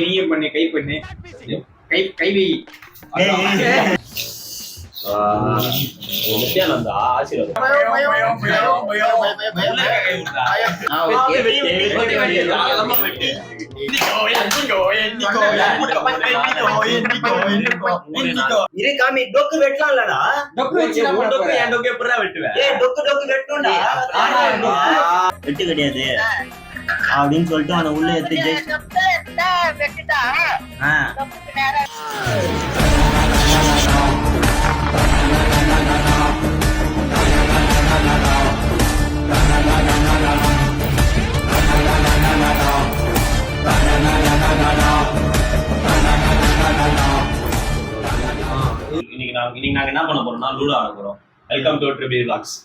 நீயும் பண்ணு, கை பண்ணு, கை வை. நித்யானந்தா ஆசீர்வாதம். வெட்டு கிடையாது அப்படின்னு சொல்லிட்டு அவனை உள்ள எடுத்து இன்னைக்கு நாங்க என்ன பண்ண போறோம்னா லூடோ ஆட போறோம். Welcome to triple vlogs.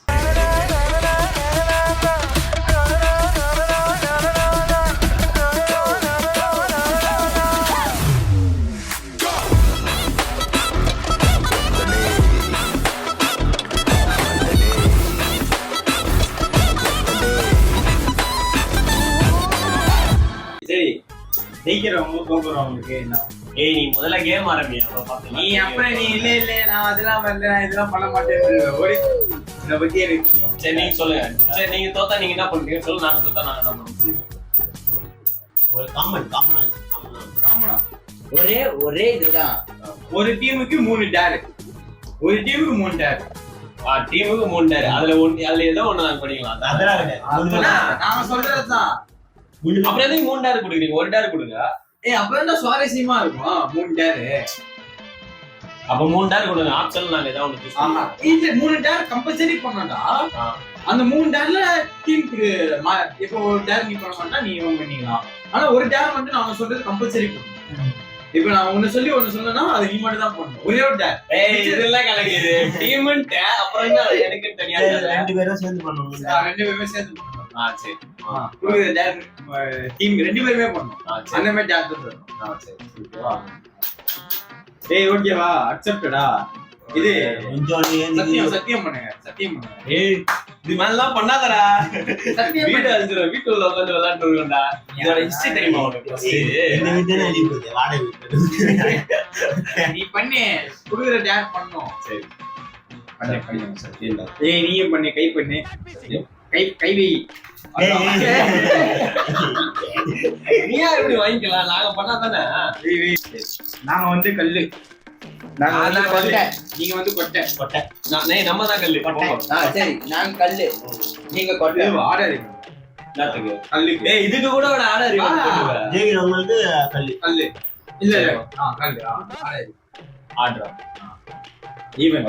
சரி, ஜெயிக்கிறவங்க தோக்குறவங்களுக்கு என்ன? ஏய், நீ முதல்ல கேம் ஆரம்பி. நீ அப்புறம் நீ இல்ல நான் அதெல்லாம் வரல, நான் இதெல்லாம் பண்ண மாட்டேன். ஓடி இத பத்தி எனக்கு தெரியும். சரி, நீங்க சொல்லுங்க. சரி, நீங்க தோத்தா நீங்க என்ன பண்றீங்க சொல்லு. நாங்க தோத்தா நாங்க என்ன பண்ணுவோம்? ஒரு காமன் ஒரே இதுதான். ஒரு டீமுக்கு 3 டேர். ஒரு டீமுக்கு 3 டேர். டீமுக்கு 3 டேர். அதுல ஏதோ ஒண்ணு நாங்க பண்ணிக்கலாம். அதெல்லாம் நாம சொல்றதுதான். அப்புறம் எதுக்கு 3 டேர் கொடுக்குறீங்க? ஒரு டேர் கொடுங்க. அப்பதான் சுவாரஸ்யமா இருக்கும். 3 டேர். அப்ப 3 டேர் கொடுங்க. ஆப்ஷன் நாங்க ஏதாவது ஒண்ணு சூஸ் ஆமா, இந்த 3 டேர் கம்பல்சரி பண்ணடா. அந்த 3 டேர்ல டீமுக்கு இப்போ ஒரு டேர் நீ பண்ண மாட்டா, நீ இவன் பண்ணிக்கலாம். ஆனா ஒரு டேர் மட்டும் நான் சொல்றது கம்பல்சரி பண்ணணும். இப்போ நான் ஒன்னு சொல்லி ஒன்னு சொன்னா அது நீ மட்டும் தான் பண்ணணும். ஒரே ஒரு டேர். இதெல்லாம் கலக்குது. டீம்ன்ட் அப்புறம் என்ன எனக்கு தெரியாது. ரெண்டு பேரும் சேர்ந்து பண்ணுவோம். ரெண்டு பேருமே சேர்ந்து பண்ணணும். சரி. டேர் டீம் ரெண்டு பேருமே பண்ணணும். அந்த மாதிரி டேர் தான். சரி. ஓகேவா? அக்செப்டடா? இது கொஞ்சம் சத்தியம் பண்ணுங்க. சத்தியம் பண்ணுங்க. இது மாதிரிலாம் பண்ணாதடா. சத்தியம் வீடு அழிஞ்சிரும். வீட்டுக்குள்ள உட்காந்து விளையாண்டு இருக்கோம்டா. இதோட ஹிஸ்டரி தெரியுமா உனக்கு? இந்த வீட்டுல அடிப்பது வாடகை நீ பண்ணி குடுக்குற டேர் பண்ணணும். சரி. நீயும் பண்ணு, கை பண்ணு, கை வை. நீயா எப்படி வாங்கிக்கலாம்? நாங்க பண்ணாதானே. நாங்க வந்து கல்லு, கொட்டை. நீங்க வந்து கொட்டை. நம்ம தான் கல்லு. சரி, நாங்க கல்லு, நீங்க கொட்டை. ஆர்டர் கல்லுக்கு. இதுக்கு கூட ஒரு ஆர்டர் இருக்கு. ஜெயிக்கிறவங்களுக்கு கல்லு இல்ல கல்லு ஆர்டர் ஈவன்.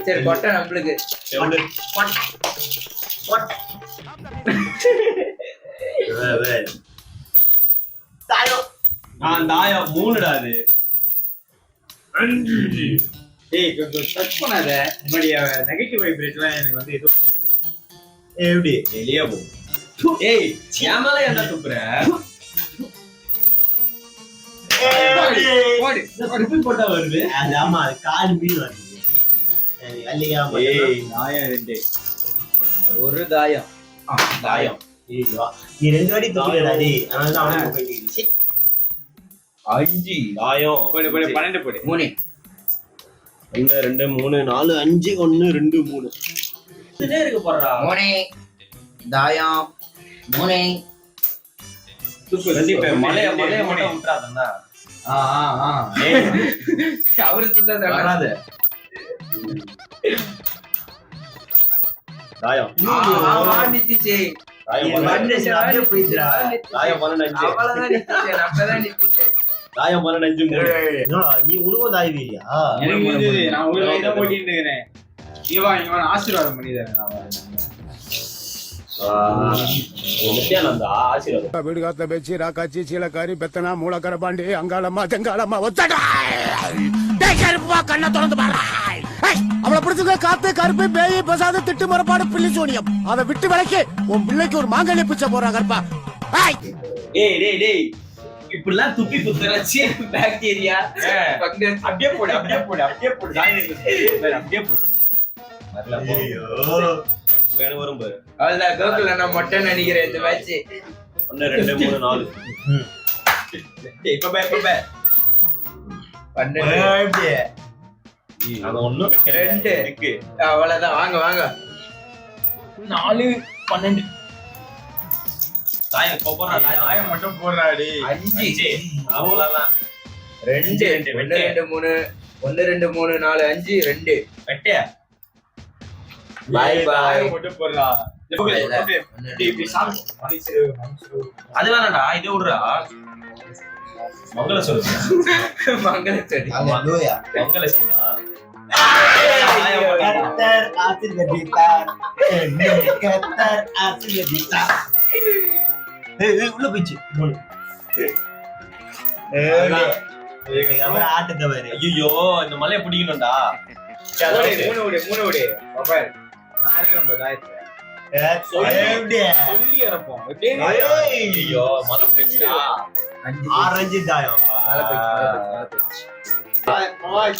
சரி, கொட்டை நம்மளுக்கு. தாயம் 3டா. அது கொஞ்சம் டச் பண்ணாத. உங்களுடைய நெகட்டிவ் வைப்ரேஷன்லாம் எனக்கு வந்து இது எப்படி வெளியே போ. ஏய், ஏமால என்ன துப்புற? போட்டா வருது. ஆமா, அது கால் மீன் வருது. நாயம் 2. ஒரு தாயம். தாயம். நீ 2 வாட்டி தூக்கிடாடி. அதனால அவனுக்கு போயிடுச்சு. 5 தாயம். போடு 12 போடு. 3 1 2 3 4 5 1 2 3 இதே இருக்கு போறா. 3 தாயம் 3. கண்டிப்பா மலைய மட்டும் விட்டுறாதண்ணா. அவரு சுத்தா வராது. தாயம். நித்திச்சு. தாயம் 15. தாயம் 15 நீ உனக்கும் தாய் வீடியா? எனக்கு வந்து நான் ஒரு கையில போட்டிட்டு இருக்கிறேன். இவன் ஆசீர்வாதம் பண்ணிடுறேன். நித்யானந்தா ஆசீர்வாதம். வீடு காத்த பேச்சு ராக்காச்சி சீலக்காரி பெத்தனா மூலக்கர பாண்டி அங்காளம்மா தெங்காளம்மா ஒத்தடா கருப்பா கண்ணை திறந்து பாரு. அவளை பிடிச்சுக்க காத்து கருப்பு பேய் பசாது திட்டு மரப்பாடு பிள்ளை சோனியம். அதை விட்டு விலைக்கு உன் பிள்ளைக்கு ஒரு மாங்கல்ய பிச்சை போறா கருப்பா. டேய் இப்படிலாம் துப்பி குத்துறாச்சு பாக்டீரியா. அப்படியே போடு. வரும் பாரு. அவ்வளவுதான் கோகுல நான் மொட்டை நினைக்கிறேன் இந்த மேட்ச். 1 2 3 4 இப்ப பே 12 நாங்க ஒண்ணு 2 இருக்கு. அவ்வளவுதான் வாங்க 4 12 தாயம் போடுறா நாயம் மட்டும் போடுறாடி 5 அவ்வளவுதான் 2 1 2 3 1 2 3 4 5 2 வெட்டே பாய் பாய் மட்டும் போடுறா இப்படி சாப்பிடு அது வேணாம்டா இதை விடுறா மங்கள சொல்லு மங்களச்சடி மங்கள சீனா கத்தர் ஆசீர்வதித்தார் கத்தர் ஆசீர்வதித்தார் உள்ள போயிடுச்சு அவர் ஆட்டத்தவர் ஐயோ இந்த மலையை பிடிக்கணும்டா மூணு விடு பாப்பாரு நான் இருக்கிற நம்ம தாயத்தை சொல்லி இறப்போம் ஐயோ மலை பிடிச்சா ஆரஞ்சு தாயம்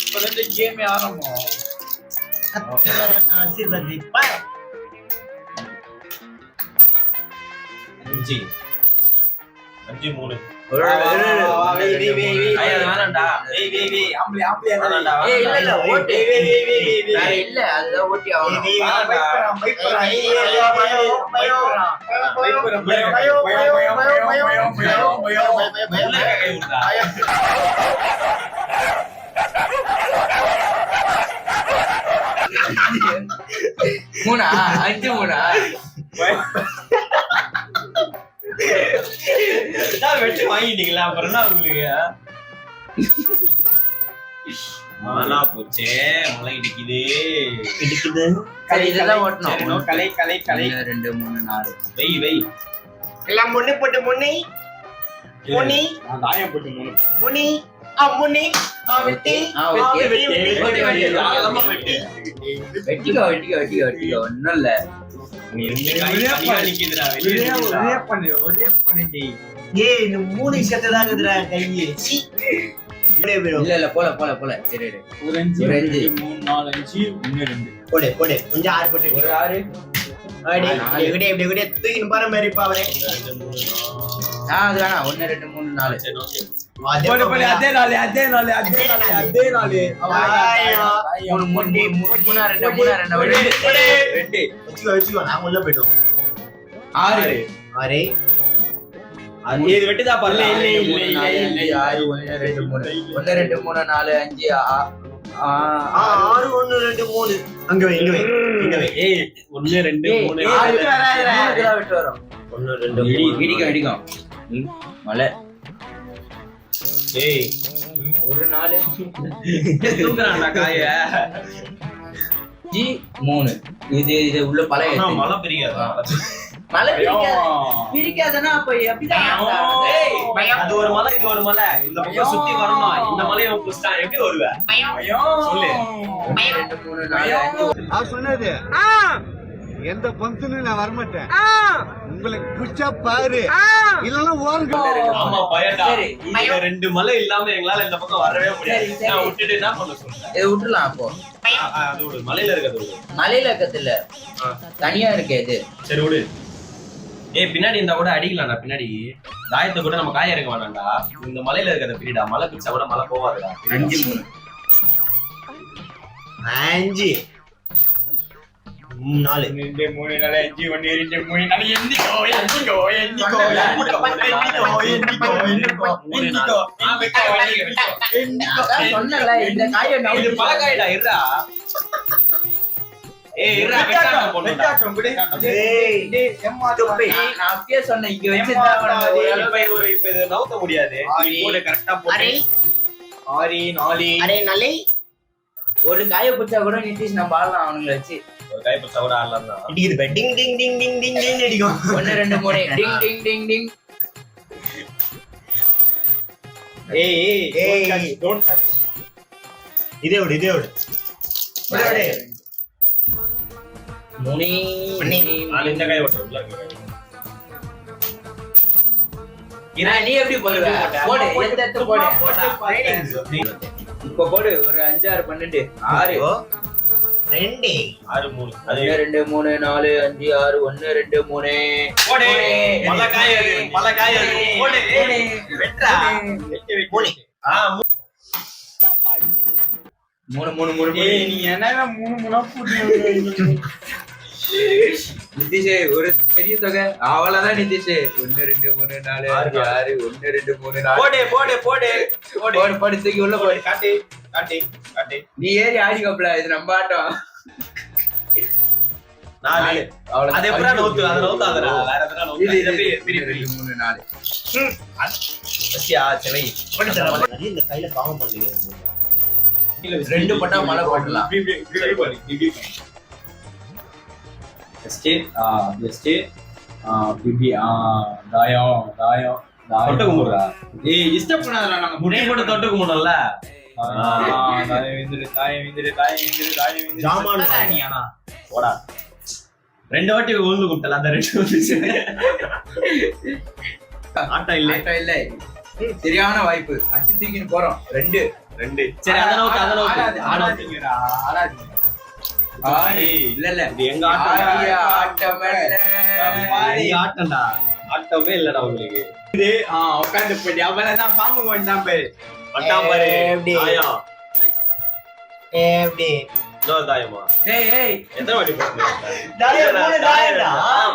இப்பதான் கேமே ஆரம்பம் ஆசீர்வதிப்பார் 5 3 வேணாம்டா இல்ல ஓட்டு இல்ல அதுதான் ஓட்டி ஆகணும் மூணா 5 மூணா வெட்டி வாங்கிட்டீங்களா அப்புறம் என்ன உங்களுக்கு மழை போச்சே மழை இடிக்குது சரி இதெல்லாம் ஓட்டணும் கலை 2 3 4 வை எல்லாம் முன்னே போட்டு முன்னே முன்னி நான் தாயம் போட்டு மூணு முன்னி முன்னி வெட்டி வெட்டிக்கோ ஒண்ணும் இல்ல நிக்குதுடா ஒரே பண்ணு ஏய் இந்த மூணு விஷயத்தான் இருக்குதுடா கையே இல்ல போல சரி ஒரு 5 3 4 5 1 2 போடு கொஞ்சம் ஆறு போட்டு ஒரு 6 இப்படி தூக்கின்னு பாரு மாதிரி இப்ப அவரே அது வேணாம் 1 2 3 4 போடு அதே நாள் வச்சுக்கோ நாங்க உள்ள போயிட்டோம் 6 ஆறு இது வெட்டுதா பாரு இல்ல 6 1 2 3 1 2 3 4 5 6 1 2 3 அங்க வை ஏய் 1 2 3 விட்டு வரும் 1 2 இடிக்கும் மலை ஏய் ஒரு 4 தூக்குறான்டா காய 3 இது உள்ள பழைய ஆனா மழை பெரியாதா மலை பிரிக்காதனா அப்ப எப்படிதான் அது ஒரு மலை இது ஒரு மலை இந்த பக்கம் சுத்தி வரணும் இந்த மலையை புடிச்சா எப்படி வருவ சொல்லு 2 3 4 5 சொன்னது எந்த பங்கனும் நான் வரமாட்டேன் உங்களுக்கு பிடிச்சா பாரு இல்லன்னா ஓரங்க ஆமா பயடா சரி. இந்த 2 மலை இல்லாம எங்களால இந்த பக்கம் வரவே முடியாது சரி. நான் விட்டுட்டு என்ன பண்ண சொல்றேன் இதை விட்டுலாம் அப்போ அது விடு மலையில இருக்கிறது விடு மலையில இருக்கத்துல தனியா இருக்கு இது சரி விடு ஏய் பின்னாடி இந்த கூட அடிக்கலாம்டா பின்னாடி தாயத்தை கூட நம்ம காய இறங்க வேணாம்டா இந்த மலையில இருக்கிறத பிரிடா மலை பிடிச்சா கூட மலை போவாதுடா 5 5 4 2 3 4 5 1 2 3 4 எண்ணிக்கோ சொன்னல இந்த காயை இது பழக்காயிடா இருடா ஏய் இருடா வெட்டாட்டம் போடுடா நான் அப்பயே சொன்னேன் இங்க வச்சு இப்ப இது நவுத்த முடியாது நீ போடு கரெக்ட்டா போடு ஆரி நாலி அரே நல்லே ஒரு காயை பிடிச்சா கூட நிதிஷ் நம்ம ஆடலாம் அவனுங்களை வச்சு ஒரு கை பச்சா கூட ஆடலாம் தான் இடிக்குது பே டிங் டிங் டிங் டிங் டிங் டிங் அடிக்கும் 1 2 3 டிங் டிங் டிங் டிங் ஏய் டோன்ட் டச் இதே விடு முனி நான் இந்த கை ஓட்டுறேன் நீ எப்படி போடுவ போடு எந்த போடு இப்ப போடு ஒரு 5 6 12 6 ரெண்டு 6 3 அது 1 2 3 4 5 6 1 2 3 போடு பல காயாது போடு வெட்றா மூணு. ஆ 3 ஏய் நீ என்ன மூணு போட்டு நிதிஷ் ஒரு பெரிய தொகை அவ்வளவுதான் நிதிஷ் 1 2 3 4 5 6 1 2 3 4 போடு போடு தூக்கி உள்ள போடு காட்டு நீ ஏறி ஆடிக்கோப்ல இது நம்ம ஆட்டம் 4 அவ்வளவுதான். அது எப்பறா நவுத்தாதடா வேற எதனா நவுத்து இது பெரிய 3 4 பச்சியா செவை இந்த கையில பாவம் பண்ணுங்க 2 பட்டா மழை போடலாம் தாயம் தொட்டு கும்பிடுறா ஏய் டிஸ்டர்ப் பண்ணாதடா நாங்க முடி போட்டு தொட்டு கும்பிடணும்ல ஜாமான் போடா 2 வாட்டி உழுந்து கும்பிட்டல அந்த 2 வந்துச்சு ஆட்டம் இல்ல ஆட்டம் இல்ல சரியான வாய்ப்பு அச்சு தூக்கின்னு போறோம் 2 சரி அத நோக்கு ஆடாதீங்கடா ஆடாதீங்க இல்ல இல்ல இது எங்க ஆட்டம் ஆட்டம் ஆட்டம்டா ஆட்டமே இல்லடா உங்களுக்கு உட்காந்து போயிட்டு அவ்வளவுதான் பாம்பு வந்தான் பாரு பட்டாம் பாரு எப்படி? தாயம் எப்படி இன்னொரு தாயமா ஏய் எத்தனை வாட்டி போட்டு தாயம் மூணு தாயம்டா.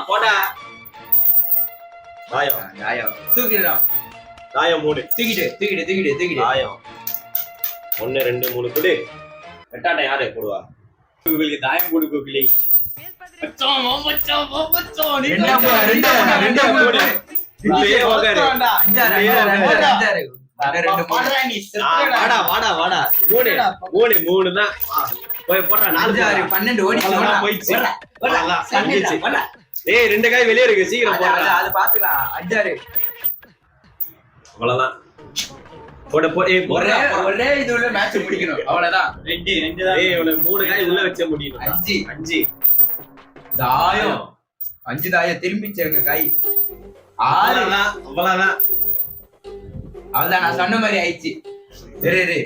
போடா தாயம் தாயம் தூக்கிடலாம் தாயம் 3 தூக்கிட்டு தாயம் 1 2 3 குடு வெட்டாட்டம் யாரு போடுவா உங்களுக்கு தாயம் போடு கோகிலே இப்பயே உக்காரு. வாடா வாடா 3 தான் போய் போடுறா 4 12 ஓடி போயிடுச்சு ஏய் 2 காய் வெளியே இருக்கு சீக்கிரம் போடுறா அது பாத்துக்கலாம் 5 அவ்வளவுதான் போட ஏய் போடுறா ஒரே இது உள்ள மேட்ச் முடிக்கணும் அவ்வளவுதான் ஏய் உனக்கு 3 காய் உள்ள வச்ச முடியும் 5 தாயம் 5 தாயம் திரும்பிச்சேங்க காய் 6 அவ்வளவுதான் அவ்வளவுதான் நான் சொன்ன மாதிரி ஆயிடுச்சு இரு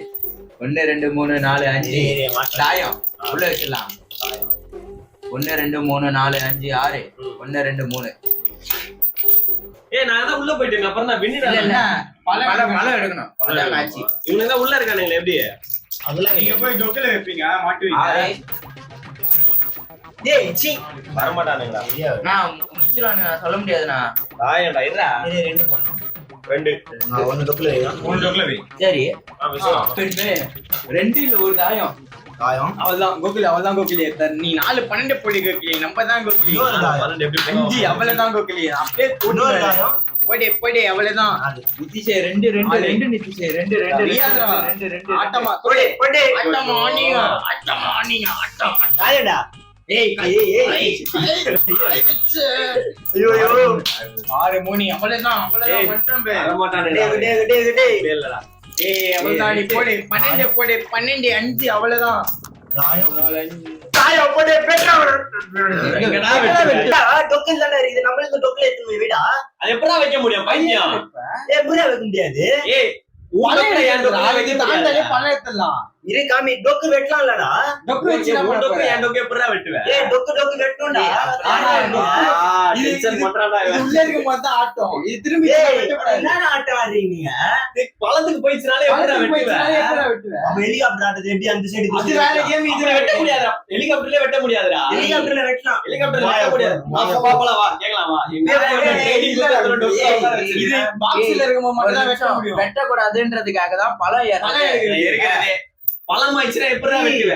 1 2 3 4 5 தாயம் உள்ள வச்சிடலாம் 1 2 3 4 5 6 1 2 3 ஏய் நான் தான் உள்ள போயிட்டேன் அப்புறம் நான் இல்ல வின்னிடா மழை எடுக்கணும் அவ்வளவுதான் மேட்ச் இவனுங்க தான் உள்ள இருக்கானுங்களே எப்படி அதெல்லாம் நீங்க போய் டொக்கல வைப்பீங்க மாட்டுவீங்க டேய் சீ வர மாட்டானுங்களா நான் முடிச்சிருவானு நான் சொல்ல முடியாதுண்ணா தாயம்டா இருடா இது ரெண்டு போடணும் 2 நான் ஒன்னு டொக்குல வைக்கிறேன். 3 டொக்கல வை சரி விஷயம் 2 இல்ல ஒரு தாயம் தாயம் அவள்தான் கோகிலே நீ 4 12 போடி கோகிலே நம்ம தான் கோகிலே இன்னொரு தாயம். 12 எப்படி 5 அவ்வளவுதான் கோகிலே அப்படியே இன்னொரு போடு தாயம் போடு அவ்வளவுதான் நிதிஷே 2 நிதிஷே 2 தெரியாதா? 2 ஆட்டமா போடு போடு ஆட்டமா நீங்க ஆட்டம் தாயடா ஏய் ஐயோ ஐயோ 6 3 அவ்வளவுதான் ஏய், மட்டும் வர மாட்டானுங்களா டேய் இல்லடா ஏய் அவ்வளவுதான் நீ போடு 12 5 அவ்வளவுதான் தாயம் 4 தாயம் போடு பெட்ரோல் எங்கடா வெட்டுவ? டொக்கல் தானே இருக்குது நம்மளுக்கு டொக்கல் எடுத்து போய் விடா அது எப்படா வைக்க முடியும் பைத்தியம் ஏய் முறை வைக்க முடியாது ஏய் உனக்கு ஏன் டொக்கு வைக்க முடியாது? பணம் எடுத்துடலாம் இரு காமி டொக்கு வெட்டலாம் இல்லடா டொக்கு வச்சு உன் நம்ம டொக்கு என் டொக்கு எப்படா வெட்டுவ? ஏய் டொக்கு வெட்டணும்டா டென்ஷன் பண்றான்டா இவன். உள்ள இருக்கும் போது தான் ஆட்டம் இது திரும்பி ஏய் வெட்டக்கூடாது. என்ன ஆட்டம் ஆடுறீங்க நீங்க பழத்துக்கு போயிடுச்சுனாலே எப்படா பணத்துக்கு வெட்டுவ? போயிடுச்சுனா எப்படிடா வெட்டுவ? அப்ப ஹெலிகாப்டர் ஆட்டது எப்படி அந்த சைடு அது வேற கேம் இது இதுல வெட்ட முடியாதுடா. ஹெலிகாப்டர்லயே வெட்ட முடியாதுடா. ஹெலிகாப்டர்ல வெட்டலாம் ஹெலிகாப்டர்ல வெட்ட முடியாது. வாப்பா, பாப்பலாம், வா, கேக்கலாம், வா. இது பாக்ஸ்ல இருக்கும்போது மட்டும் தான் வெட்ட முடியும் வெட்டக்கூடாதுன்றதுக்காக தான் பழம் பணம் ஏறது இருக்கிறதே பழம் ஆயிடுச்சுன்னா எப்படிடா வெட்டுவ?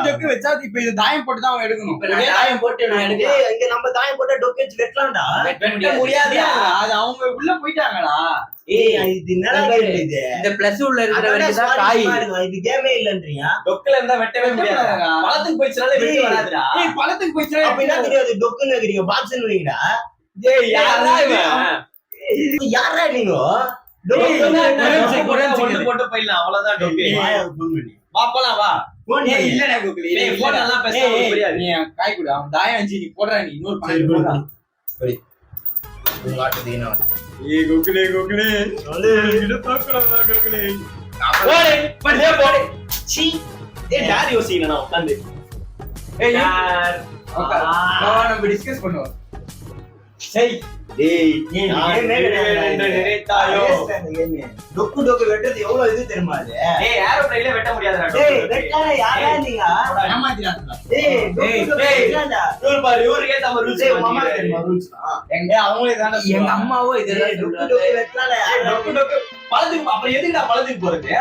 டொக்கு வச்சா இப்ப இது தாயம் போட்டு தான் எடுக்கணும் இப்ப நான் தாயம் போட்டு நான் எடுக்க ஏய், இங்க நம்ம தாயம் போட்டா டொக்கு வச்சு வெட்டலாம்டா வெட்ட முடியாதுடா. அது அவங்க உள்ள போயிட்டாங்கடா ஏய் இது என்னடா கேம் இது இந்த பிளஸ் உள்ள இருக்கிற அதோட வரைக்கும் தான் காய் சுவாரஸ்யமா இருக்கும். இது கேமே இல்லன்றீங்க டொக்குல இருந்தா வெட்டவே முடியாது. பழத்துக்கு போயிடுச்சுனாலே வெட்டு வராதுடா. ஏய் பழத்துக்கு போயிடுச்சா அப்ப என்ன தெரியாது டொக்குன்னு இருக்கிறீங்க பாக்ஸ்னு வைங்கடா ஏய், யாரா இவன்? யாரா நீங்க ஏய், டொக்கு ஒண்ணு போட்டு போயிடலாம், அவ்வளவுதான் டொக்கு. வா, போலாம், வா. ஏய் இல்லடா கோகுலி ஏய், போன் எல்லாம் பேசினா உனக்கு புரியாது. நீ காய் கொடு அவன் தாயம் அஞ்சு நீ போடுறா நீ இன்னொரு 12 போடுறா உங்க ஆட்டத்துக்கு ஏய் கோகுலே போடு, போடு, போடு. சீ டார் யோசிக்கணும் உட்காந்து. டார். நம்ம டிஸ்கஸ் பண்ணுவோம். சரி. டேய் நினைத்தாயோ. டொக்கு டொக்கு வெட்டுறது எவ்வளவு இது தெரியுமா அது? ஏய் ஏரோப்ளேன்ல வெட்ட முடியாதுடா. டேய் வெட்டாத யாரா நீங்க? ஏமாத்திராங்களா? டேய் டொக்கு டொக்கு வெட்டாதடா. இவர் பாரு இவருக்கே நம்ம ரூல்ஸ் டேய் மாமா தெரியுமா ரூல்ஸ்? அவங்களே தானே எங்க அம்மாவோ இதெல்லாம் டொக்கு சொல்றாங்க. டொக்கு வெட்டாத பழத்துக்கு அப்புறம் எதுக்குடா பழத்துக்கு போறது?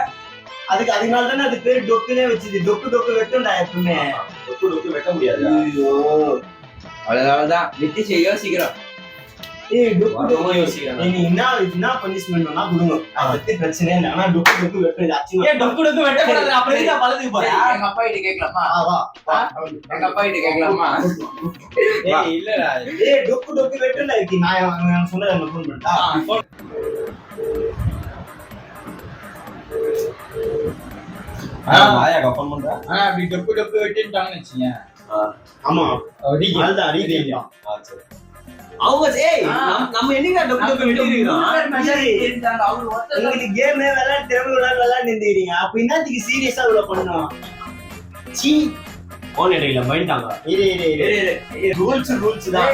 அதனால தானே அது பேர் டொக்குனே வச்சுது. டொக்கு டொக்கு வெட்டும்டா எப்பவுமே. டொக்கு வெட்ட முடியாது. ஐயோ அவ்வளவுதான் நித்திஷ் யோசிக்கிறோம். ஏய் டொக்கு டொக்கு யோசிக்கிறேன். நீ என்ன பனிஷ்மென்ட்னா கொடுங்க. அது பத்தி பிரச்சனை இல்ல. ஆனா டொக்கு டொக்கு வெட்டுறது ஆச்சு. ஏன் டொக்கு வெட்ட கூடாது? அப்புறம் எதுக்கு பழத்துக்கு போற? எங்க அப்பா கிட்ட கேட்கலாமா? வா வா. எங்க அப்பா கிட்ட கேட்கலாமா? ஏய் இல்லடா. ஏய் டொக்கு டொக்கு வெட்டுல இருக்கு. நான் சொன்னத நான் ஃபோன் பண்ணட்டா? ஆயா ஃபோன் பண்றா. ஆனா அப்படி டொக்கு டொக்கு வெட்டிட்டாங்கன்னு வெச்சீங்க. ஆமா அடிங்க. அதுதான் ரீதியா. சரி. அவங்க ஏய் நம்ம என்னங்க டொக்கு வெட்டி இருக்கோம். தெரிஞ்சாங்க அவரு ஒருத்தர் உங்களுக்கு கேம் விளையாட்டு விளையாண்டு நின்றீங்க. அப்ப என்னத்துக்கு சீரியஸா இவ்வளவு பண்ணணும்? சீ போன் எடுக்கல பயந்தாங்க. இரு ரூல்ஸ் தான்.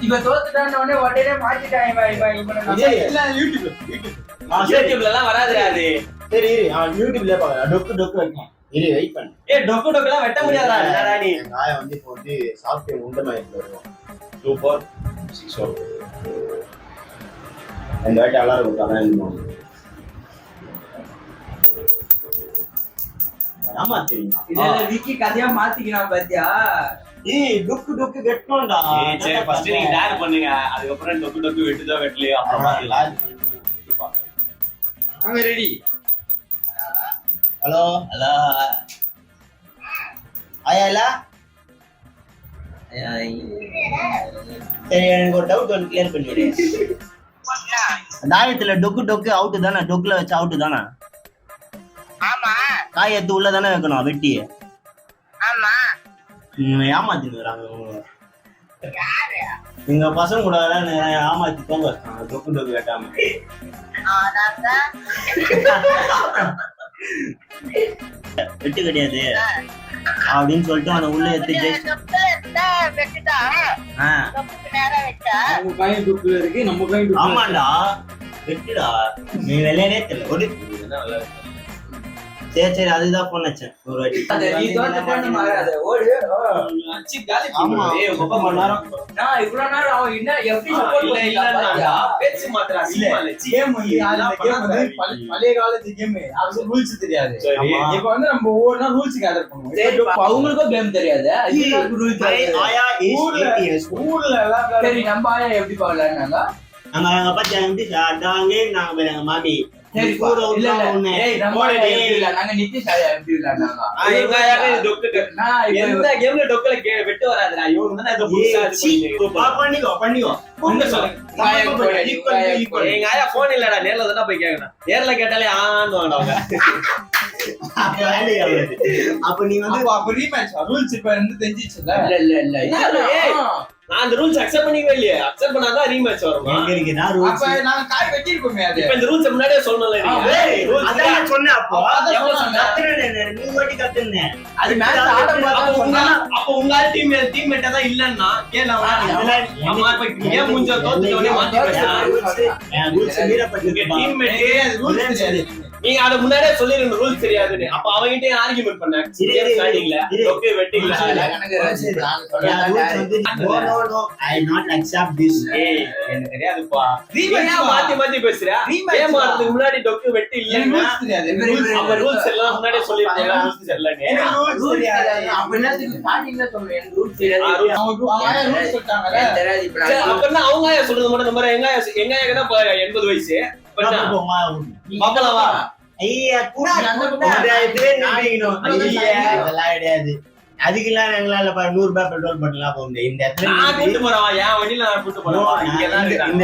இவ தோத்துட்டான உடனே உடனே மாத்திட்டான் இல்ல யூடியூப். யூடியூப்ல எல்லாம் வராதுடா அது. சரி இரு யூடியூப்ல பாக்கலாம். டொக்கு வைக்கலாம். இரு வெயிட் பண்ணு. ஏய் டொக்கு எல்லாம் வெட்ட முடியாதா? என்னடா நீ? நான் வந்து இப்போ வந்து சாப்பிட்டு உண்டமாயிட்டு வருவோம். 2 4 6 4. இந்த வாட்டி அலாரம் கொடுத்தாதான் இருந்தோம். ஆமா தெரியுமா? இதெல்லாம் விக்கி கதையா மாத்திக்கிறான் பாத்தியா? ஏய் டொக்கு வெட்டணும்டா. ஏய் சரி ஃபர்ஸ்ட் நீங்க டேர் பண்ணுங்க. அதுக்கு அப்புறம் டொக்கு வெட்டுதோ வெட்டலையோ அப்புறம் பாத்துக்கலாம். I'm ready. Hello hello. ஆயாலா சரி எனக்கு ஒரு டவுட் ஒன்று கிளியர் பண்ணிவிடு. தாயத்துல டொக்கு அவுட் தானே? டொக்குல வச்சு அவுட் தானே? காய் எடுத்து உள்ள தானே வைக்கணும் வெட்டி. ஏமாத்தினுறாங்க எங்க பசங்க கூட ஏமாத்தி தோங்க வச்சாங்க டொக்கு வெட்டாம. வெட்டு கிடையாது அப்படின்னு சொல்லிட்டு அவனை உள்ள எடுத்து நம்ம பையன் டொக்குல இருக்கு, நம்ம பையன் டொக்குல இருக்கு. ஆமாண்டா வெட்டுடா. நீ விளையாடே தெரியல ஒரு சரி அதுதான் போன் வச்சேன் ஒரு வாட்டி. நீ தோத்து பண்ணுமா அத ஓடு. அச்சி காலி ஆமா. ஏய் 30 மணி நேரம். நான் இவ்வளவு நேரம் அவன் என்ன எப்படி சப்போர்ட் இல்ல பண்ணியா? பேச்சு மாத்திரா சினிமா இல்ல. கேம் வந்து கேம் வந்து பழைய காலத்து கேம். அது ரூல்ஸ் தெரியாது. சரி. இப்ப வந்து நம்ம ஒவ்வொரு நாள் ரூல்ஸ் கேதர் பண்ணுவோம். சரி அவங்களுக்கும் கேம் தெரியாது. ஆயா ஊர்ல எல்லாம் சரி நம்ம ஆயா எப்படி பாக்கலாம்னாங்க. நாங்க பத்தி எப்படி சாப்பிட்டாங்க நாங்க எங்க மாமி சரி இல்ல இல்ல ஏய் நம்ம ஆயா எப்படி இல்ல நாங்க நித்திஷ் ஆயா எப்படி இல்லனாங்க. எங்க ஆயாவே டொக்கு நான் எந்த கேம்ல டொக்குல வெட்டு வராதுடா. இவங்க தான் இத புதுசா இது பண்ணிக்கோ உங்க சொல்லுங்க. எங்க ஆயா போன் இல்லடா. நேர்ல தான போய் கேக்குறேன். நேர்ல கேட்டாலே ஆன்னு வாங்க. அப்ப நீ வந்து அப்ப ரீமேட்ச் ரூல்ஸ் இப்ப வந்து தெரிஞ்சிச்சுல. இல்ல ஏய், நான் அந்த ரூல்ஸ் அக்செப்ட் பண்ணிக்கவே இல்லையே. அக்செப்ட் பண்ணாதான் ரீமேட்ச் வருமா? எங்க இருக்கு நான் அப்ப நாங்க காய் வெட்டிருக்கோமே அது. இப்ப இந்த ரூல்ஸ் முன்னாடியே சொல்லல நீங்க. ஏய் அதான் நான் சொன்னேன். அப்போ அதான் சொன்னேன். கத்துறேன் நீ வாட்டி கத்துனேன். அது மேட்ச் அப்ப உங்க டீம்மேட்டா தான் இல்லன்னா கேள அம்மா இப்ப கேம் முடிஞ்ச தோத்துட்ட உடனே மாத்தி பேசுறாங்க. ரூல்ஸ் மீறப்பட்டிருக்கு. டீம்மேட் ரூல்ஸ் தெரியாது. நீங்க அத முன்னாடியே சொல்லிருங்க ரூல்ஸ் தெரியாதுன்னு. அப்ப அவங்கிட்டே ஆர்கியூமென்ட் பண்ண ஸ்டார்டிங்ல okay வெட்டிங்களா? I not accept this. ஏய் எனக்கு தெரியாதுப்பா. ஏன் மாத்தி மாத்தி பேசுற? கேம் ஆடுறதுக்கு முன்னாடி டொக்கு வெட்டி எனக்கு இல்லன்னா ரூல்ஸ் தெரியாது. அப்ப ரூல்ஸ் எல்லாம் முன்னாடியே சொல்லிருக்கீங்க ரூல்ஸ் தெரியலன்னு. ரூல்ஸ் தெரியாது. அப்ப என்னத்துக்கு ஸ்டார்டிங்ல சொல்றேன் ரூல்ஸ் தெரியாது. அவங்க ரூல்ஸ் சொல்லிட்டாங்கல. தெரியாது இப்ப சரி, அப்பன்னா அவங்க ஆயா சொல்றது மட்டும் நம்பர். எங்க ஆயா தான் 80 வயசு. பாப்பலாவா? ஐயா கூட அதுக்கெல்லாம் எங்களால 100 ரூபாய் பெட்ரோல் பண்ணலாம் போக முடியும். இந்த இடத்துல நான் கூட்டு போறவா என் வண்டியில நான் கூட்டு போறவா இந்த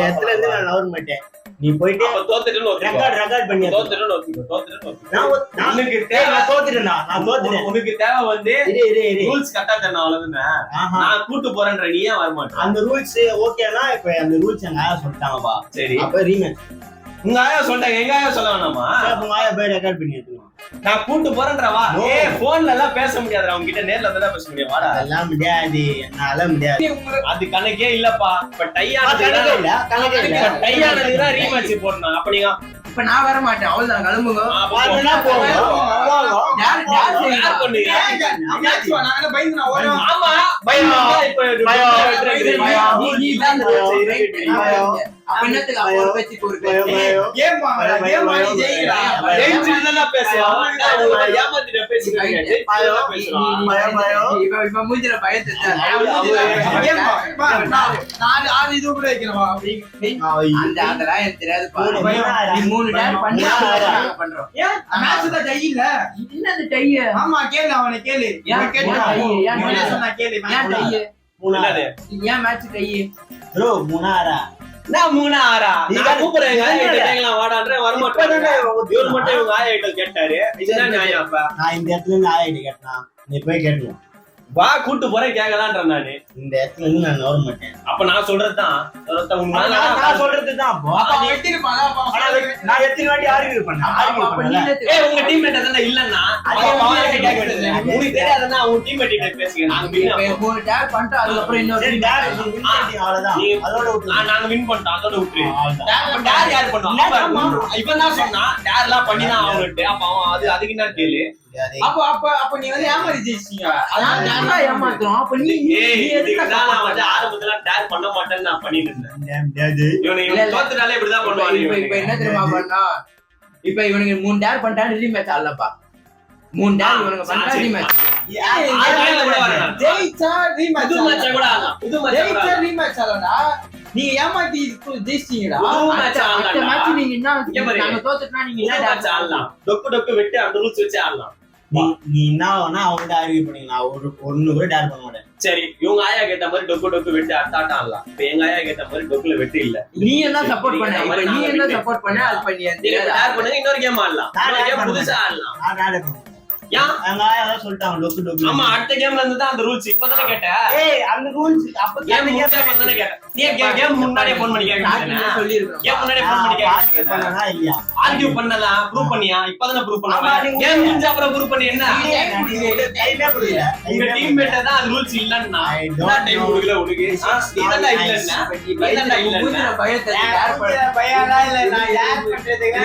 இடத்துல இருந்து நான் நகர மாட்டேன். நீ போயிட்டு தோத்துட்டுன்னு ரெக்கார்ட் பண்ணி உனக்கு தேவை நான் தோத்துட்டேன். உனக்கு தேவை வந்து இரு ரூல்ஸ் கரெக்டா தரணும் அவ்வளவுதானே. நான் கூட்டு போறேன்ற நீ ஏன் வரமாட்டேன்? அந்த ரூல்ஸ் ஓகேனா இப்ப அந்த ரூல்ஸ் எங்க ஆயா சொல்லிட்டாங்கப்பா. சரி அப்ப ரீமேட்ச் உங்க ஆயா சொல்லிட்டாங்க. எங்க ஆயா சொல்ல வேணாமா? உங்க ஆயா போய் ரெக்கார்ட் பண்ணி எடுத்துக்கலாம். நான் கூட்டு போறேன்றா வா. போன்ல எல்லாம் பேச முடியாதுடா, அவங்க கிட்ட நேர்ல தான் பேச முடியும். வாடா. அதெல்லாம் முடியாது, என்னால முடியாது. அது கணக்கே இல்லப்பா. இப்ப டையானதுக்கு தான் ரீமேட்ச் போடணும். அப்ப நீங்க இப்ப நான் வர மாட்டேன், அவ்வளவுதான், கிளம்புங்க. நான் 3-6 நான் கூப்பிடுறேன். வாடான்ற வரமாட்டேன். இவரு மட்டும் இவங்க ஆயிட்டல் கேட்டாரு. இதுதான் நியாயம். அப்ப நான் இந்த இடத்துல இருந்து ஆயிட்டு கேட்டேன், நீ போய் கேட்டுவோம். வா கூட்டு போறேன் கேட்கலான்ற நானு. இந்த இடத்துல இருந்து நான் வர மாட்டேன். அப்ப நான் சொல்றதுதான் நான் சொல்றதுதான். நான் எத்தனை வாட்டி ஆர்கியூ பண்ணேன். உங்க டீம்மேட் தானே இல்லன்னா உனக்கு தெரியாதுன்னா உங்க டீம்மேட் பேசுங்க. நாங்க வின் பண்ணிட்டோம், அதோட விட்டுரு. யார் பண்ணுவோம்? இவன் தான் சொன்னா யாரெல்லாம் பண்ணிதான் ஆகணும். அப்ப அவன் அதுக்கு என்ன கேளு. அப்ப நீ வந்து ஏமாறி ஜெயிச்சீங்க. ஏமாத்துறோம். அப்ப நீ நான் வந்து ஆரம்பத்துல டேர் பண்ண மாட்டேன்னு நான் பண்ணிட்டு இருந்தேன். இவனை தோத்துனாலே இப்படிதான் பண்ணுவாங்க. இப்ப என்ன தெரியுமா பண்ணா, இப்ப இவனுக்கு 3 டேர் பண்ணிட்டான்னு ரீமேட்ச் ஆடலப்பா. 3 டேர் இவனுக்கு பண்ணா ரீமேட்ச். ஜெயிச்சா ரீமேட்ச், புது மேட்ச் கூட ஆடலாம். புது ஜெயிச்சா ரீமேட்ச் ஆடலடா. நீங்க ஏமாத்தி ஜெயிச்சீங்கடா. அடுத்த மேட்ச் நீங்க என்ன, நாங்க தோத்துட்டா நீங்க என்ன டேர் ஆடலாம். டொக்கு வெட்டி அந்த ரூல்ஸ் வச்சு ஆடலாம். நீ என்ன வேணா அவங்கள்ட்ட ஆர்கியூ பண்ணீங்க, நான் ஒண்ணு கூட டேர் பண்ண மாட்டேன். சரி, இவங்க ஆயா கேட்ட மாதிரி டொக்கு வெட்டி ஆட்டம் ஆடலாம். இப்ப எங்க ஆயா கேட்ட மாதிரி டொக்குல வெட்டி இல்ல. நீ என்ன சப்போர்ட் பண்ண, இப்ப நீ என்ன சப்போர்ட் பண்ண, அது பண்ணி நீங்க டேர் பண்ணுங்க. இன்னொரு கேம் ஆடலாம். புதுசா ஆடலாம். நான் டேர் பண்ண மாட்டேன். ஏன் எங்க ஆயா தான் சொல்லிட்டாங்க டொக்கு. ஆமா, அடுத்த கேம்ல இருந்து தான் அந்த ரூல்ஸ். இப்பதானே கேட்ட. அந்த ரூல்ஸ் அப்ப கேம் முடிஞ்சா இப்பதானே கேட்ட. நீ கேம் முன்னாடியே ஃபோன் பண்ணி கேக்குறீங்க. சொல்லிருக்கோம். கேம் முன்னாடியே ஃபோன் பண்ணி கேக்குறீங்க. இல்லையா? ஆர்கியூ பண்ணலாம், ப்ரூவ் பண்ணியா? இப்பதானே ப்ரூவ் பண்ணலாம். கேம் முடிஞ்சா அப்புறம் ப்ரூவ் பண்ணி என்ன? டைமே கொடுக்கல. உங்க டீம்மேட் தான் அது ரூல்ஸ் இல்லன்னா நான் டைம் கொடுக்கல உனக்கு. நீதான் இல்லன்னா நீதான் இல்லன்னா பயத்தை டேர் பண்ண பையனா இல்ல, நான் டேர் பண்றதுக்கு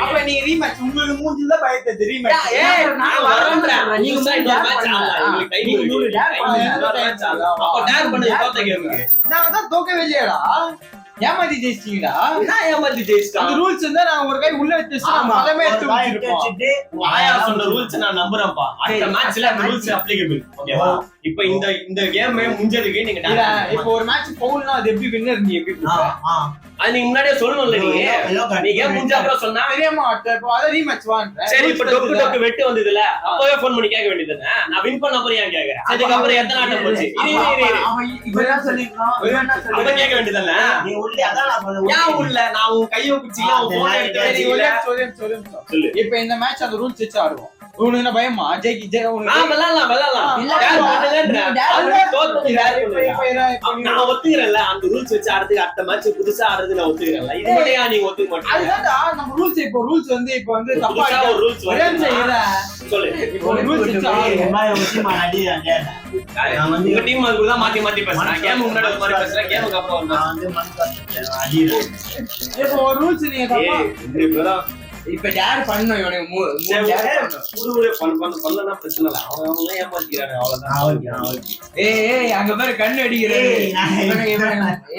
அப்ப நீ ரீமேட்ச் உங்களுக்கு மூஞ்சில பயத்தை ரீமேட்ச். நான் வரேன்றேன். நீங்க இன்னொரு மேட்ச் ஆடலாம். உங்களுக்கு டைம் இருக்கு. இன்னொரு மேட்ச் ஆடலாம். அப்ப டேர் பண்ணு தோத்த கேமுக்கு. நாங்க தான் தோக்கவே இல்லையடா. ஏமாத்தி ஜெயிச்சிட்டீங்கடா. நான் ஏமாத்தி ஜெயிச்சிட்டேன். அந்த ரூல்ஸ் இருந்தா நான் ஒரு கை உள்ள வச்சு பலமே எடுத்து வச்சிட்டு ஆயா சொன்ன ரூல்ஸ் நான் நம்புறேன்ப்பா. அடுத்த மேட்ச்ல அந்த ரூல்ஸ் அப்ளிகபிள். ஓகேவா? இப்போ இந்த கேம் முடிஞ்சதுக்கு நீங்க இப்போ ஒரு மேட்ச் பவுல்னா அது எப்படி வின்னர் நீ எப்படி அது நீங்க முன்னாடியே சொல்லணும்ல. நீ கேம் முடிஞ்ச அப்புறம் சொன்னா தெரியாம இப்போ அத ரீமேட்ச் வாங்க. சரி, இப்ப டொக்கு வெட்டு வந்ததுல அப்பவே ஃபோன் பண்ணி கேட்க வேண்டியதுதானே. நான் வின் பண்ண அப்புறம் ஏன் கேக்குறேன்? அதுக்கு அப்புறம் எத்தனை ஆட்டம் போச்சு? அவன் இப்பதான் சொல்லிருக்கான். அவன் கேட்க வேண்டியதானே. நீ உள்ளே அதான் நான் சொல்றேன். ஏன் உள்ள நான் உன் கையை பிடிச்சில உன் போன் எடுத்து சொல்லு. இப்போ இந்த மேட்ச் அந்த ரூல்ஸ் வச்சு ஆடுவோம். உனக்கு என்ன பயமா? ஜெயிக்கு ஜெய நான் விளையாடலாம். நான் ஒத்துக்கிறேன்ல, அந்த ரூல்ஸ் வச்சு ஆடுறதுக்கு அடுத்த மேட்ச் புதுசா ஆடுறது நான் ஒத்துக்கிறேன்ல. இது மட்டும் நீங்க ஒத்துக்க மாட்டீங்க. அதுதான்டா நம்ம ரூல்ஸ். இப்போ ரூல்ஸ் வந்து தப்பா ஒரு ரூல்ஸ் சொல்லு. இப்போ ரூல்ஸ் வச்சு நான் வந்து உங்க டீம் அதுக்கு தான் மாத்தி பேசுறேன். கேம் முன்னாடி ஒரு மாதிரி பேசுறேன், கேமுக்கு அப்புறம் நான் வந்து இப்போ ஒரு ரூல்ஸ் நீங்க தப்பா இப்பதான் இப்ப டேர் பண்ணனும். இவனுக்கு பண்ணலன்னா பிரச்சனை இல்லை. அவங்க ஏமாத்திக்கிறாங்க, அவ்வளவுதான். ஏய் அங்க பாரு கண்ணு அடிக்கிறாரு.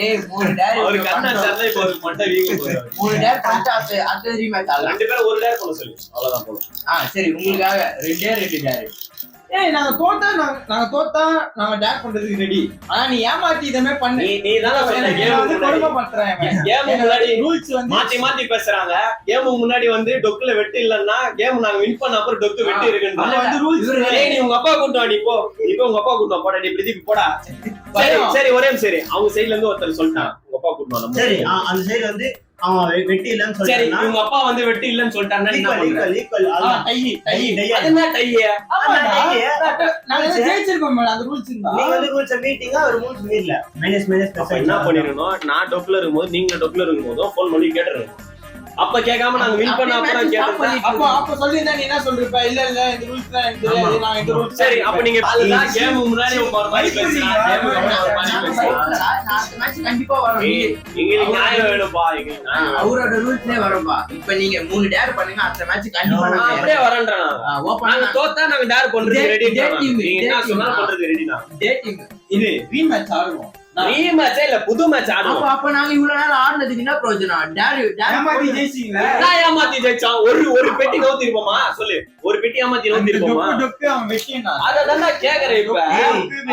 ஏய் 3 டேர் ஒரு கண்ணு அடிச்சாலே இப்போ ஒரு மண்டை வீங்க போறாரு. 3 டேர் பண்ணிட்டு அடுத்த ரீமேட்ச் ஆடலாம். ரெண்டு பேரும் ஒரு டேர் பண்ண சொல்லு, அவ்வளவுதான் போதும். சரி, உங்களுக்காக 2 டேர். நாங்க தோத்தா நாங்க டேர் பண்றதுக்கு ரெடி. ஆனா நீ ஏமாத்தி இதமே பண்ணு. நீ தான சொன்ன கேம் வந்து கொடுமை பண்றேன். கேம் முன்னாடி ரூல்ஸ் வந்து மாத்தி பேசுறாங்க. கேம் முன்னாடி வந்து டொக்குல வெட்டு இல்லன்னா கேம் நாங்க வின் பண்ண அப்புறம் டொக்கு வெட்டி இருக்குன்னு வந்து ரூல்ஸ். ஏய் நீ உங்க அப்பா கூட்டு வாடி போ. இப்போ உங்க அப்பா கூட்டு போடா. நீ பிரதீப் போடா. சரி ஒரே சரி. அவங்க சைடுல இருந்து ஒருத்தர் சொல்லிட்டான் உங்க அப்பா கூட்டு வா. சரி, அந்த சைடு வந்து அவன் வெட்டி இல்லன்னு சரி, சொல்றானா. உங்க அப்பா வந்து வெட்டி இல்லன்னு சொல்லிட்டான்னா என்ன பண்ற? ஈக்குவல் அது என்ன டையே? நாங்க ஜெயிச்சிருக்கோம் மேல அந்த ரூல்ஸ் இருந்தா. நீங்க வந்து ரூல்ஸ் மீட்டிங்கா ஒரு ரூல்ஸ் மீறல. மைனஸ் அப்ப என்ன பண்ணிரணும்? நான் டொக்குல இருக்கும்போது நீங்க டொக்குல இருக்கும்போது ஃபோன் பண்ணி கேட்டுறணும். அப்ப கேட்காம நாங்க வின் பண்ண அப்புறம் கேட்டா அப்ப சொல்லிருந்தா நீ என்ன சொல்லிருப்ப? இல்ல இந்த ரூல்ஸ் தான் எனக்கு தெரியாது, நான் இந்த ரூல்ஸ். சரி அப்ப நீங்க அதுதான் கேம் முன்னாடி ஒரு மாதிரி பேசுறீங்க. கண்டிப்பா வரும். எங்களுக்கு நியாயம் வேணும்பா, எங்களுக்கு நியாயம் வேணும். அவரோட ரூல்ஸ்லயே வரும்பா. இப்ப நீங்க 3 டேர் பண்ணுங்க, அடுத்த மேட்ச் கண்டிப்பா நான் அப்படியே வரேன்றேன். நாங்க தோத்தா நாங்க டேர் பண்றது ரெடி. நீங்க என்ன சொன்னாலும் பண்றது ரெடி தான். இது ரீமேட்ச் ஆடுவோம். ரீமேட்ச் இல்ல புது மேட்ச் ஆடுவோம். அப்ப நாங்க இவ்வளவு நேரம் ஆடுனதுக்கு என்ன பிரயோஜனம்? ஏமாத்தி ஜெயிச்சீங்களா? நான் ஏமாத்தி ஜெயிச்சான். ஒரு பெட்டி நோத்தி இருப்போமா சொல்லு? ஒரு பெட்டி ஏமாத்தி நோத்தி இருப்போமா? டொக்கு அவன் வெட்டினா. அததான் நான் கேக்குறேன். இப்ப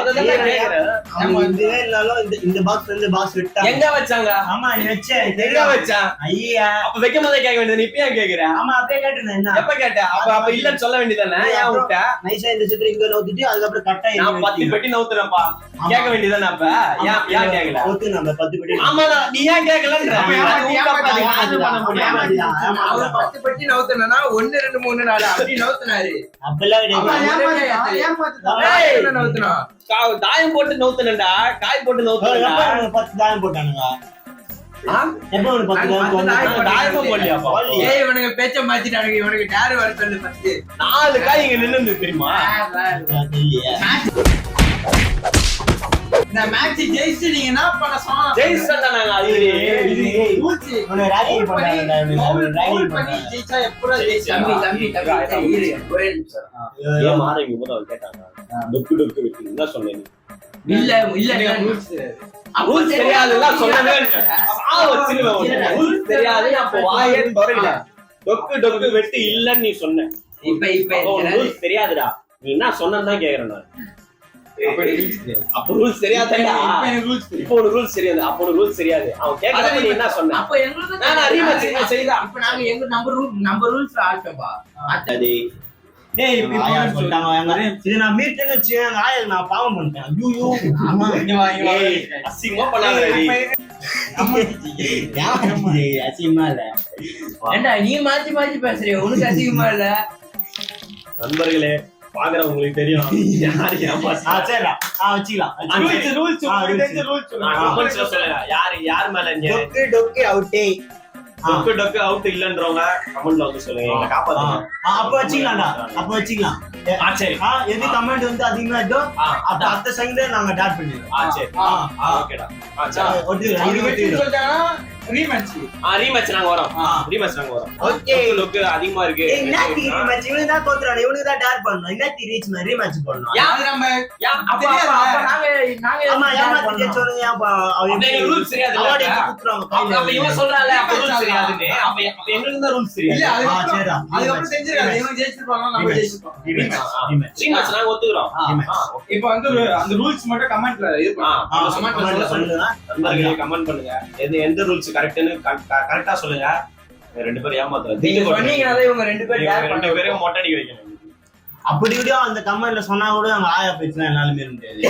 அததான் நான் கேக்குறேன். நம்ம இதுவே இல்லாலும் இந்த பாக்ஸ் வந்து பாக்ஸ் விட்டா எங்க வச்சாங்க? ஆமா நீ வச்ச எங்க வச்சான்? ஐயா அப்ப வைக்கும் போதே கேட்க வேண்டியது. நீ இப்ப ஏன் கேக்குற? ஆமா அப்படியே கேட்டேன். என்ன எப்ப கேட்ட? அப்ப இல்லன்னு சொல்ல வேண்டியதானே? ஏன் விட்ட? நைஸா இந்த சுற்று இங்க நோத்திட்டு அதுக்கப்புறம் கட்டா நான் 10 பெட்டி நவுத்துறேன்ப்பா. கேட்க வேண்டியதானே? அப்ப ஏன் கேக்கல? நோத்து நம்ம 10 பெட்டி ஆமா நீ ஏன் கேக்கலன்ற? அவர் 10 பெட்டி நவுத்தனா 1 2 3 4 அப்படி நவுத்துனாரு. அப்பெல்லாம் ஏய், தாயம் போட்டு நவுத்துனடா. காய் போட்டு நவுத்துனடா. 10 தாயம் போட்டானுங்க. எப்ப ஒரு 10 தாயம் தாயமா போடலையாப்பா? ஏய் இவனுக்கு பேச்ச மாத்திட்டானுங்க. இவனுக்கு டேர் வர சொல்லு ஃபர்ஸ்ட். 4 காய் இங்க நின்னு தெரியுமா? இந்த மேட்ச் ஜெயிச்சு நீங்க என்ன பண்ண சொன்னா? ஜெயிச்சா நாங்க அது ரூல்ஸ் உன்னை ராகிங் பண்ணாங்க. ஜெயிச்சா எப்பறா ஜெயிச்சா? தம்பி இரு ஒரே நிமிஷம். ஏன் மாறீங்க? முதல்ல கேட்டாங்க. டொக்கு டொக்கு வெட்டி என்ன சொன்னீங்க? இல்ல ரூல்ஸ் தெரியாதுலாம் சொல்லவே இல்ல. ரூல்ஸ் தெரியாது. அப்ப வாயே தொறக்கல. டொக்கு வெட்டி இல்லன்னு நீ சொன்ன. இப்ப ரூல்ஸ் தெரியாதுடா. நீ என்ன சொன்னன்னு தான் கேக்குறேன் நான். அப்ப ரூல்ஸ் தெரியாதடா. இப்போ ஒரு ரூல்ஸ் தெரியாது. அப்போ ஒரு ரூல்ஸ் தெரியாது. அவன் கேக்குறத நீ என்ன சொன்ன? அப்ப எங்களுக்கு நான் ரீமேட்ச் செய்தா. இப்ப நாங்க எங்க நம்ம ரூல்ஸ்ல ஆட்டோம்பா. அடடே. ஏய் இப்ப சொல்லிட்டாங்க. இது நான் மீட்னு வச்சேன். ஆயா நான் பாவம் பண்ணிட்டேன். ஐயோ ஏய் அசிங்கமா பண்ணாதடா நீ. அசிங்கமா இல்ல. ஏண்டா நீ மாத்தி பேசுறிய? உனக்கு அசிங்கமா இல்ல? நண்பர்களே பாக்குறவங்களுக்கு தெரியும் யாரு ஏமாத்தி. சரிடா வச்சுக்கலாம். ரூல்ஸ் சொல்லுங்க. யாரு மேல டொக்கு அவுட்டே. டொக்கு அவுட் இல்லன்றவங்க கமெண்ட்ல வந்து சொல்லுங்க. எங்களை காப்பாத்துங்க. அப்ப வச்சுக்கலாம்டா. அப்ப வச்சுக்கலாம். சரி. எது கமெண்ட் வந்து அதிகமா இருக்கோ அப்ப அடுத்த செகண்ட்ல நாங்க டாட் பண்ணிடுவோம். சரி. ஓகேடா. சரி. சொல்லிட்டாங்கன்னா ரீமேட்ச். ரீமேட்ச் நாங்க வரோம். ரீமேட்ச் நாங்க வரோம். ஓகே. லுக் அதிகமா இருக்கு. என்னத்தி ரீமேட்ச்? இவனுக்கு தான் தோத்துறானே. இவனுக்கு தான் டாட் பண்ணனும். என்னத்தி ரீமேட்ச் பண்ணனும்? அது நம்ம அப்ப நாங்க ஆமா ஏமாத்தி சொல்லுங்க. அப்ப ரூல்ஸ் தெரியாது. அவார்ட் எடுத்து குத்துறாங்க. அப்ப இவன் சொல்றானே அப்ப ரூல்ஸ் தெரியாதுன்னு. அப்ப எங்களுக்கு தான் ரூல்ஸ் தெரியாது. இல்ல சரிடா. அதுக்கப்புறம் செஞ்சிருக்காங்க. இவங்க ஜெயிச்சிருப்பாங்க, நம்ம ஜெயிச்சிருப்போம். ரீமேட்ச் நாங்க ஒத்துக்குறோம். இப்போ வந்து அந்த ரூல்ஸ் மட்டும் கமெண்ட்ல இது கமெண்ட்ல சொல்லுங்க. நண்பர்களே கமெண்ட் பண்ணுங்க. எந்த ரூல்ஸ் கரெக்ட்னு கரெக்ட்டா சொல்லுங்க. ரெண்டு பேரும் ஏமாத்துறாங்க. நீங்க சொன்னீங்கனால இவங்க ரெண்டு பேரும் டேர் ரெண்டு பண்ண பேரும் மொட்டை அடிக்க வைக்கணும். அப்படி கூட அந்த கமெண்ட்ல சொன்னா கூட நாங்க ஆயா பேச்சுலாம் என்னால மீற முடியாது.